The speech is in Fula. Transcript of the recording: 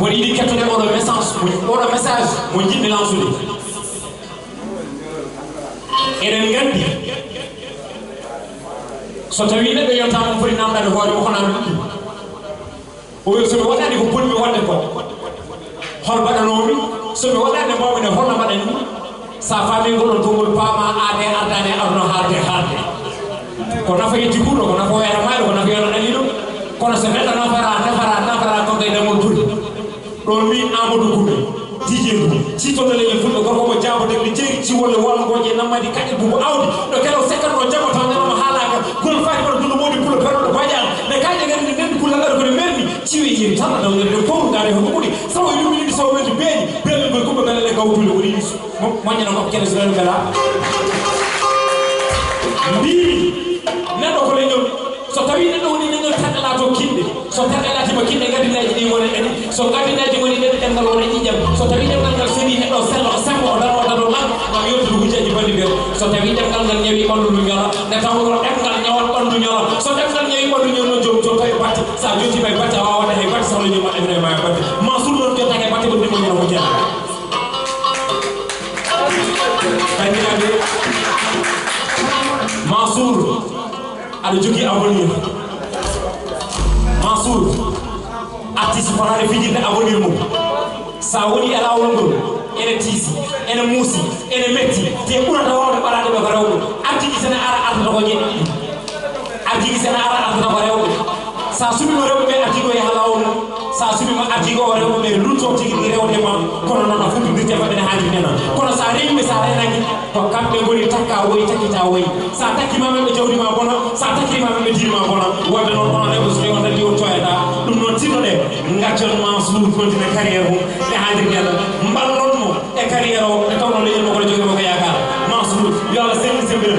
woni di kettude oɗo message mo jiɗmi lansude eɗen gandi so tawi neɗɗo yontama foti namdade hoore mo kono ɗum o wi somi waɗani ko bonmi wadde ko hol mbaɗanomi somi waɗande mbawmine holno mbaɗani ɗum sa faami goɗon tongol paama aade ardane arno haalde ko nafa yetti huuɗo ko nafa wayata maaɗo ko nafa yono ɗaliɗo kono so neɗɗo nafara ko gaydamol turi ɗon min Amadou Goumé dijeeru citoɗo leñol fulɓe gorko mo jaabode ɓe jeeri ciwolle wolgoje nammadi kaƴel bubu awdi ɗo kelo sekkatno jaggo taw ñalama haalaka gol fati waɗa duno modi pulo perɗo baƴal ne kaƴe gandi ne ndendi kullal aɗa kone mermi ciwi jeeri tan aɗa wonde fowrugade ko ɓuuri sawo e ɗum yiɗi sawo weji beeñi beeɓe ɓe kumɓe galele gawtude woni moƴƴana makko kene so ɗen gala mbimi neɗɗo ko leñol so tawi neɗɗo woni leñol taɗɗalato kinɗe so taɗɗalatima kinɗe gaddineji ɗi woni ɗen so gaddineji woni ɗen ɗemgal woni ƴiƴam so tawi ɗemgal ngal seni neɗɗo sello sembo o daro daro lanko ngam yewtude hujjaji balɗi ɓen so tawi ɗemgal ngal ñawi ɓandu ndu ñola nde tawno ɗemgal ñawat ɓandu ñola so ɗemgal ñawi ɓandu ñono jom jota e batte sa jotima e batte a wawata e batte sahla ñoma ɗemre ma e batte ma sur noon jottake e batte ko ndimo ñono ko jena bandiraɓe Mansour aɗa jogui avenir Mansour artiste fotade fijirde avenir mum sa woni e lawol ngol ene tiisi ene muusi ene metti te ɓurata wawde ɓaɗade ɓe ko rewɓe artiji sene ara ardata ko jeɗɗi ɗi artiji sene ara ardata ko rewɓe sa suɓima rewɓe ɓe artigo yaha lawol mum sa suɓima artigo o rewɓe ɓe lutto tigui ɗi rewde ma kono noon a futtodirte maɓɓe ne haandi nena kono sa rewiɓe sa renaki ko kamɓe goni takka woyi takkita woyi sa takkimama ɓe jawdima bona sa takkimama ɓe dirima bona wadde noon onon rewɓe so on dadi on toyata ɗum noon tinnoɗe gaccon Mansour continue carrière mum ne haandi nena mballonmo e carrière o e tawno leñol mo kono jogimo ko yakar Mansour yo Allah selli sembira